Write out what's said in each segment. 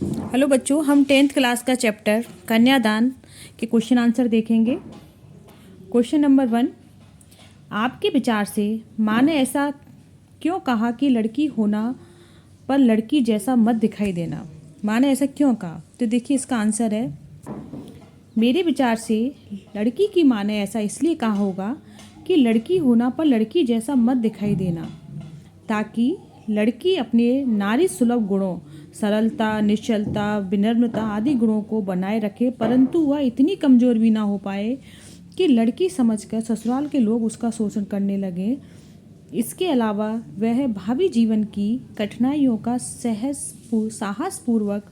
Hello बच्चों, हम 10th class का चैप्टर कन्यादान के क्वेश्चन आंसर देखेंगे। क्वेश्चन नंबर 1, आपके विचार से माँ ने ऐसा क्यों कहा कि लड़की होना पर लड़की जैसा मत दिखाई देना। माँ ने ऐसा क्यों कहा? तो देखिए इसका आंसर है, मेरे विचार से लड़की की माँ ने ऐसा इसलिए कहा होगा कि लड़की होना पर लड़की जैसा मत दिखाई देना, ताकि लड़की अपने नारी सुलभ गुणों सरलता, निश्चलता, विनम्रता आदि गुणों को बनाए रखे, परंतु वह इतनी कमजोर भी ना हो पाए कि लड़की समझकर ससुराल के लोग उसका शोषण करने लगे। इसके अलावा वह भावी जीवन की कठिनाइयों का साहसपूर्वक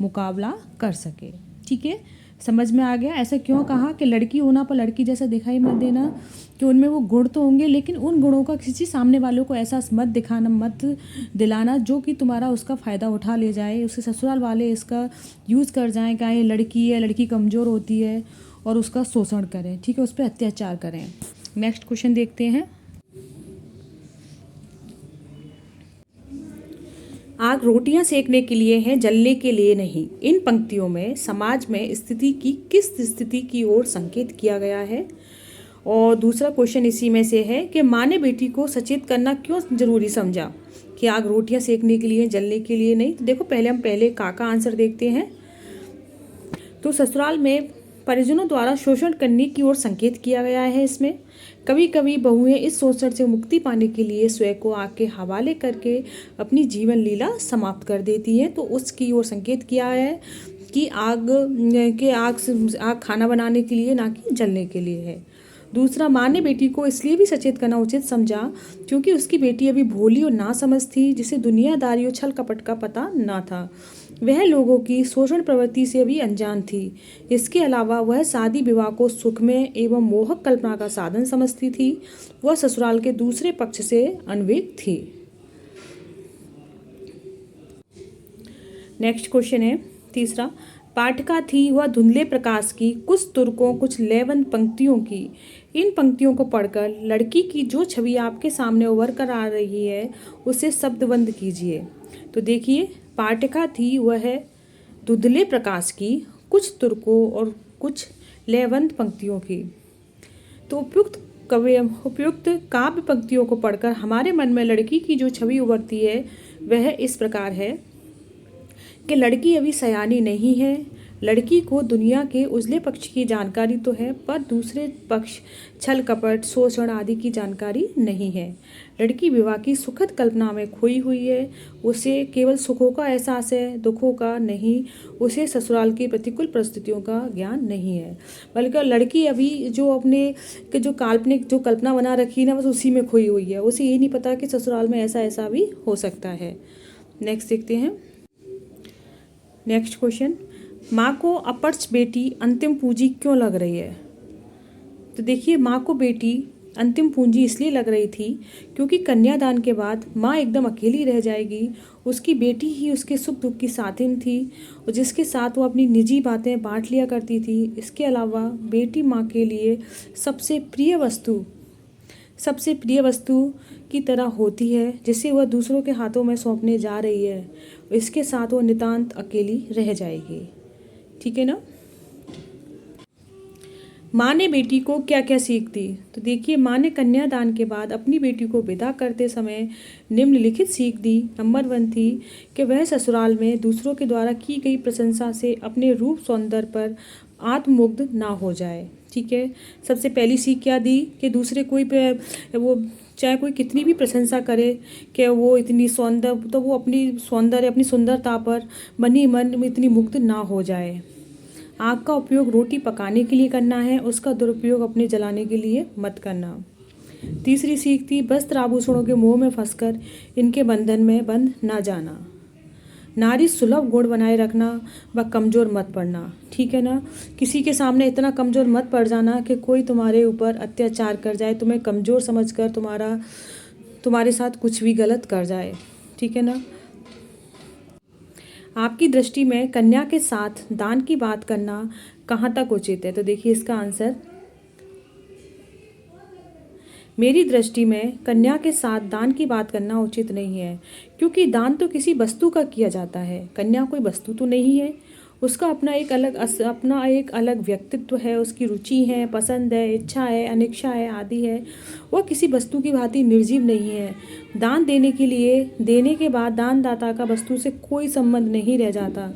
मुकाबला कर सके। ठीक है, समझ में आ गया? ऐसा क्यों कहा कि लड़की होना पर लड़की जैसा दिखाई मत देना, कि उनमें वो गुण तो होंगे लेकिन उन गुणों का किसी सामने वालों को ऐसा मत दिखाना, मत दिलाना जो कि तुम्हारा उसका फ़ायदा उठा ले जाए, उसके ससुराल वाले इसका यूज़ कर जाएं, क्या ये लड़की है, लड़की कमज़ोर होती है, और उसका शोषण करें। ठीक है, उस पर अत्याचार करें। नेक्स्ट क्वेश्चन देखते हैं। आग रोटियां सेकने के लिए है, जलने के लिए नहीं। इन पंक्तियों में समाज में स्थिति की किस स्थिति की ओर संकेत किया गया है? और दूसरा क्वेश्चन इसी में से है कि माँ ने बेटी को सचेत करना क्यों जरूरी समझा कि आग रोटियां सेकने के लिए, जलने के लिए नहीं। तो देखो पहले हम का आंसर देखते हैं। तो ससुराल में परिजनों द्वारा शोषण करने की ओर संकेत किया गया है। इसमें कभी कभी बहुएं इस शोषण से मुक्ति पाने के लिए स्वयं को आग के हवाले करके अपनी जीवन लीला समाप्त कर देती हैं, तो उसकी ओर संकेत किया है कि आग खाना बनाने के लिए, ना कि जलने के लिए है। दूसरा, माँ ने बेटी को इसलिए भी सचेत करना उचित समझा क्योंकि उसकी बेटी अभी भोली और नासमझ थी, जिसे दुनियादारी और छल कपट का पता ना था। वह लोगों की शोषण प्रवृत्ति से भी अनजान थी। इसके अलावा वह शादी विवाह को सुखमय एवं मोहक कल्पना का साधन समझती थी। वह ससुराल के दूसरे पक्ष से अनभिज्ञ थी। नेक्स्ट क्वेश्चन है तीसरा, पाठिका थी वह धुंधले प्रकाश की, कुछ तुर्कों कुछ लेवंत पंक्तियों की। इन पंक्तियों को पढ़कर लड़की की जो छवि आपके सामने उभर कर आ रही है उसे शब्दबंद कीजिए। तो देखिए, पाठिका थी वह धुंधले प्रकाश की, कुछ तुर्कों और कुछ लेवंत पंक्तियों की। तो उपयुक्त काव्य पंक्तियों को पढ़कर हमारे मन में लड़की की जो छवि उभरती है वह इस प्रकार है कि लड़की अभी सयानी नहीं है। लड़की को दुनिया के उजले पक्ष की जानकारी तो है, पर दूसरे पक्ष छल कपट, शोषण आदि की जानकारी नहीं है। लड़की विवाह की सुखद कल्पना में खोई हुई है। उसे केवल सुखों का एहसास है, दुखों का नहीं। उसे ससुराल की प्रतिकूल परिस्थितियों का ज्ञान नहीं है, बल्कि लड़की अभी जो अपने जो काल्पनिक जो कल्पना बना रखी है ना, बस उसी में खोई हुई है। उसे ये नहीं पता कि ससुराल में ऐसा ऐसा भी हो सकता है। नेक्स्ट देखते हैं। नेक्स्ट क्वेश्चन, माँ को अपच बेटी अंतिम पूंजी क्यों लग रही है? तो देखिए, माँ को बेटी अंतिम पूंजी इसलिए लग रही थी क्योंकि कन्यादान के बाद माँ एकदम अकेली रह जाएगी। उसकी बेटी ही उसके सुख दुख की साथिन थी और जिसके साथ वो अपनी निजी बातें बांट लिया करती थी। इसके अलावा बेटी माँ के लिए सबसे प्रिय वस्तु की तरह होती है, जिसे वह दूसरों के हाथों में सौंपने जा रही है। इसके साथ वो नितांत अकेली रह जाएगी। ठीक है ना? माँ ने बेटी को क्या क्या सीख दी? तो देखिए, माँ ने कन्यादान के बाद अपनी बेटी को विदा करते समय निम्नलिखित सीख दी। नंबर 1 थी कि वह ससुराल में दूसरों के द्वारा की गई प्रशंसा से अपने रूप सौंदर्य पर आत्ममुग्ध ना हो जाए। ठीक है, सबसे पहली सीख क्या दी कि दूसरे वो चाहे कोई कितनी भी प्रशंसा करे कि वो इतनी सौंदर्य, तो वो अपनी सुंदरता पर मनी मन इतनी मुग्ध ना हो जाए। आग का उपयोग रोटी पकाने के लिए करना है, उसका दुरुपयोग अपने जलाने के लिए मत करना। तीसरी सीख थी वस्त्र आभूषणों के मोह में फंसकर इनके बंधन में बंध ना जाना। नारी सुलभ गुण बनाए रखना व कमज़ोर मत पड़ना। ठीक है ना? किसी के सामने इतना कमज़ोर मत पड़ जाना कि कोई तुम्हारे ऊपर अत्याचार कर जाए, तुम्हें कमज़ोर समझकर तुम्हारे साथ कुछ भी गलत कर जाए। ठीक है ना? आपकी दृष्टि में कन्या के साथ दान की बात करना कहाँ तक उचित है? तो देखिए इसका आंसर, मेरी दृष्टि में कन्या के साथ दान की बात करना उचित नहीं है, क्योंकि दान तो किसी वस्तु का किया जाता है। कन्या कोई वस्तु तो नहीं है, उसका अपना एक अलग व्यक्तित्व है, उसकी रुचि है, पसंद है, इच्छा है, अनिच्छा है, आदि है। वह किसी वस्तु की भांति निर्जीव नहीं है। दान देने के बाद दानदाता का वस्तु से कोई संबंध नहीं रह जाता,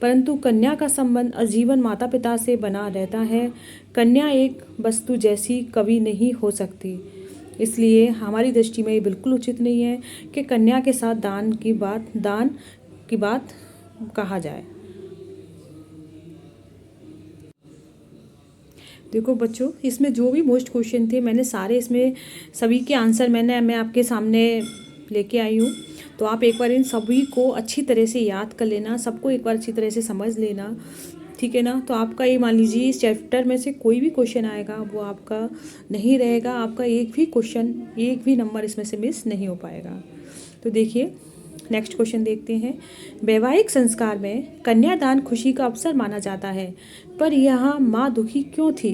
परंतु कन्या का संबंध आजीवन माता पिता से बना रहता है। कन्या एक वस्तु जैसी कभी नहीं हो सकती, इसलिए हमारी दृष्टि में ये बिल्कुल उचित नहीं है कि कन्या के साथ दान की बात कहा जाए। देखो बच्चों, इसमें जो भी मोस्ट क्वेश्चन थे मैंने सारे इसमें सभी के आंसर मैं आपके सामने लेके आई हूँ। तो आप एक बार इन सभी को अच्छी तरह से याद कर लेना, सबको एक बार अच्छी तरह से समझ लेना, ठीक है ना। तो आपका ये मान लीजिए इस चैप्टर में से कोई भी क्वेश्चन आएगा वो आपका नहीं रहेगा, आपका एक भी नंबर इसमें से मिस नहीं हो पाएगा। तो देखिए नेक्स्ट क्वेश्चन देखते हैं। वैवाहिक संस्कार में कन्यादान खुशी का अवसर माना जाता है, पर यहाँ माँ दुखी क्यों थी?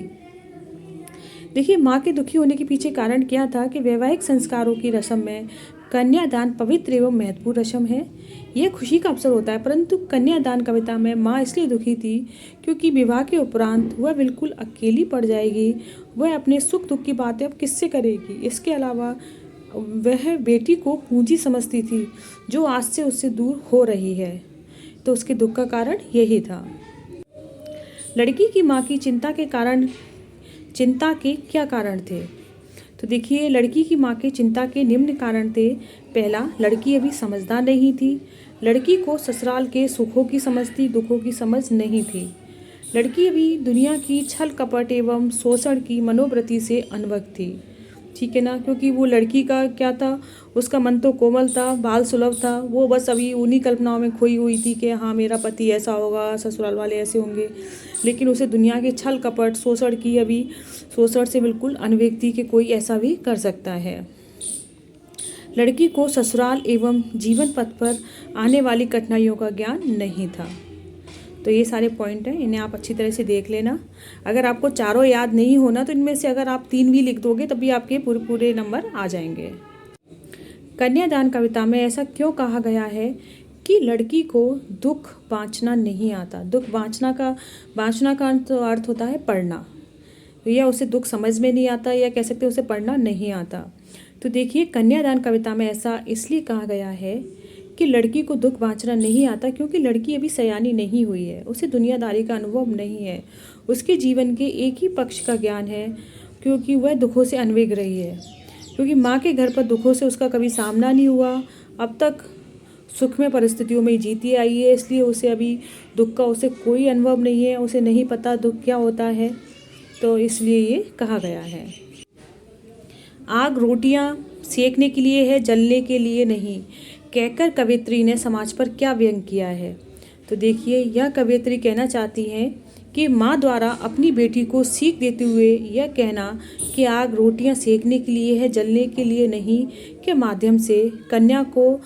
देखिए, माँ के दुखी होने के पीछे कारण क्या था कि वैवाहिक संस्कारों की रस्म में कन्यादान पवित्र एवं महत्वपूर्ण रस्म है। यह खुशी का अवसर होता है, परंतु कन्यादान कविता में माँ इसलिए दुखी थी क्योंकि विवाह के उपरांत वह बिल्कुल अकेली पड़ जाएगी। वह अपने सुख दुख की बातें अब किससे करेगी? इसके अलावा वह बेटी को पूंजी समझती थी जो आज से उससे दूर हो रही है, तो उसके दुख का कारण यही था। लड़की की माँ की चिंता के क्या कारण थे? तो देखिए, लड़की की माँ के चिंता के निम्न कारण थे। पहला, लड़की अभी समझदार नहीं थी। लड़की को ससुराल के सुखों की समझ थी, दुखों की समझ नहीं थी। लड़की अभी दुनिया की छल कपट एवं शोषण की मनोवृत्ति से अनवगत थी, ठीक है ना। क्योंकि वो लड़की का क्या था, उसका मन तो कोमल था, बाल सुलभ था। वो बस अभी उन्हीं कल्पनाओं में खोई हुई थी कि हाँ मेरा पति ऐसा होगा, ससुराल वाले ऐसे होंगे, लेकिन उसे दुनिया के छल कपट शोषण से बिल्कुल अनभिज्ञ थी कि कोई ऐसा भी कर सकता है। लड़की को ससुराल एवं जीवन पथ पर आने वाली कठिनाइयों का ज्ञान नहीं था। तो ये सारे पॉइंट हैं, इन्हें आप अच्छी तरह से देख लेना। अगर आपको चारों याद नहीं होना तो इनमें से अगर आप 3 भी लिख दोगे तब भी आपके पूरे नंबर आ जाएंगे। कन्यादान कविता में ऐसा क्यों कहा गया है कि लड़की को दुख बाँचना नहीं आता? दुख बाँचना का अर्थ होता है पढ़ना, या उसे दुख समझ में नहीं आता, या कह सकते उसे पढ़ना नहीं आता। तो देखिए, कन्यादान कविता में ऐसा इसलिए कहा गया है कि लड़की को दुख बाँचना नहीं आता क्योंकि लड़की अभी सयानी नहीं हुई है, उसे दुनियादारी का अनुभव नहीं है, उसके जीवन के एक ही पक्ष का ज्ञान है, क्योंकि वह दुखों से अनभिज्ञ रही है। क्योंकि माँ के घर पर दुखों से उसका कभी सामना नहीं हुआ, अब तक सुख में परिस्थितियों में जीती आई है, इसलिए उसे अभी दुख का उसे कोई अनुभव नहीं है, उसे नहीं पता दुख क्या होता है। तो इसलिए ये कहा गया है। आग रोटियां सेकने के लिए है, जलने के लिए नहीं, कहकर कवयित्री ने समाज पर क्या व्यंग किया है? तो देखिए, यह कवयित्री कहना चाहती हैं कि माँ द्वारा अपनी बेटी को सीख देते हुए यह कहना कि आग रोटियां सेकने के लिए है, जलने के लिए नहीं, के माध्यम से कन्या को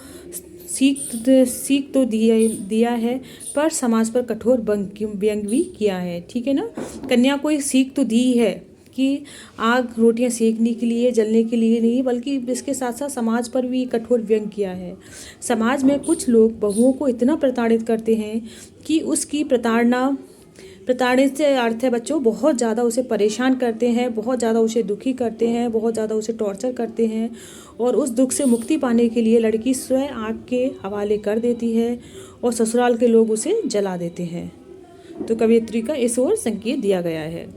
सीख तो दिया है, पर समाज पर कठोर व्यंग भी किया है, ठीक है ना। कन्या को एक सीख तो दी है कि आग रोटियां सेकने के लिए, जलने के लिए नहीं, बल्कि इसके साथ साथ समाज पर भी कठोर व्यंग किया है। समाज में कुछ लोग बहुओं को इतना प्रताड़ित करते हैं कि उसकी प्रताड़ित से अर्थ है बच्चों, बहुत ज़्यादा उसे परेशान करते हैं, बहुत ज़्यादा उसे दुखी करते हैं, बहुत ज़्यादा उसे टॉर्चर करते हैं, और उस दुख से मुक्ति पाने के लिए लड़की स्वयं आग के हवाले कर देती है और ससुराल के लोग उसे जला देते हैं। तो कवयित्री का इस ओर संकेत दिया गया है।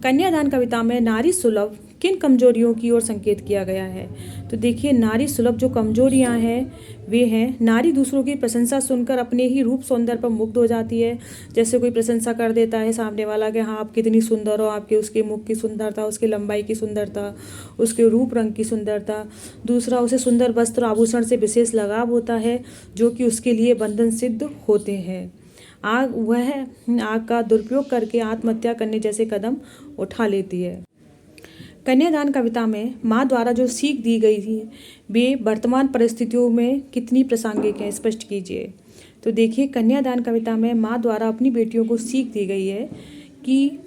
कन्यादान कविता में नारी सुलभ किन कमजोरियों की ओर संकेत किया गया है? तो देखिए, नारी सुलभ जो कमजोरियां हैं वे हैं, नारी दूसरों की प्रशंसा सुनकर अपने ही रूप सौंदर्य पर मुग्ध हो जाती है। जैसे कोई प्रशंसा कर देता है सामने वाला कि हाँ आप कितनी सुंदर हो, आपके उसके मुख की सुंदरता, उसकी लंबाई की सुंदरता, उसके रूप रंग की सुंदरता। दूसरा, उसे सुंदर वस्त्र आभूषण से विशेष लगाव होता है जो कि उसके लिए बंधन सिद्ध होते हैं। आग का दुरुपयोग करके आत्महत्या करने जैसे कदम उठा लेती है। कन्यादान कविता में माँ द्वारा जो सीख दी गई थी वे वर्तमान परिस्थितियों में कितनी प्रासंगिक है, स्पष्ट कीजिए। तो देखिए, कन्यादान कविता में माँ द्वारा अपनी बेटियों को सीख दी गई है कि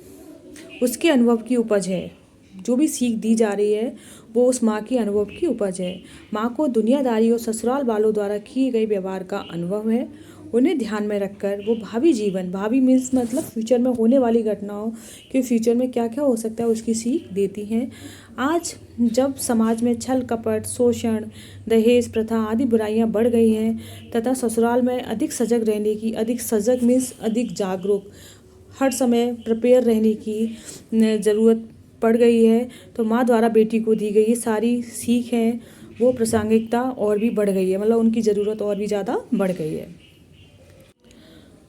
उसके अनुभव की उपज है। जो भी सीख दी जा रही है वो उस माँ की अनुभव की उपज है। माँ को दुनियादारी और ससुराल वालों द्वारा किए गए व्यवहार का अनुभव है। उन्हें ध्यान में रखकर वो भावी मीन्स मतलब फ्यूचर में होने वाली घटनाओं कि फ्यूचर में क्या क्या हो सकता है उसकी सीख देती हैं। आज जब समाज में छल कपट, शोषण, दहेज प्रथा आदि बुराइयां बढ़ गई हैं तथा ससुराल में अधिक सजग रहने की, अधिक सजग मीन्स अधिक जागरूक, हर समय प्रिपेयर रहने की ज़रूरत पड़ गई है, तो माँ द्वारा बेटी को दी गई ये सारी सीख है वो प्रासंगिकता और भी बढ़ गई है, मतलब उनकी ज़रूरत और भी ज़्यादा बढ़ गई है।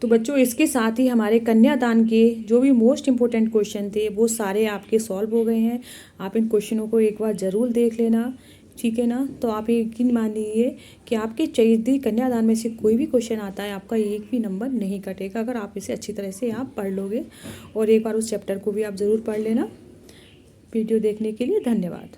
तो बच्चों इसके साथ ही हमारे कन्यादान के जो भी मोस्ट इम्पोर्टेंट क्वेश्चन थे वो सारे आपके सॉल्व हो गए हैं। आप इन क्वेश्चनों को एक बार ज़रूर देख लेना, ठीक है ना। तो आप यकीन मानिए कि आपके यदि कन्यादान में से कोई भी क्वेश्चन आता है आपका एक भी नंबर नहीं कटेगा अगर आप इसे अच्छी तरह से आप पढ़ लोगे। और एक बार उस चैप्टर को भी आप ज़रूर पढ़ लेना। वीडियो देखने के लिए धन्यवाद।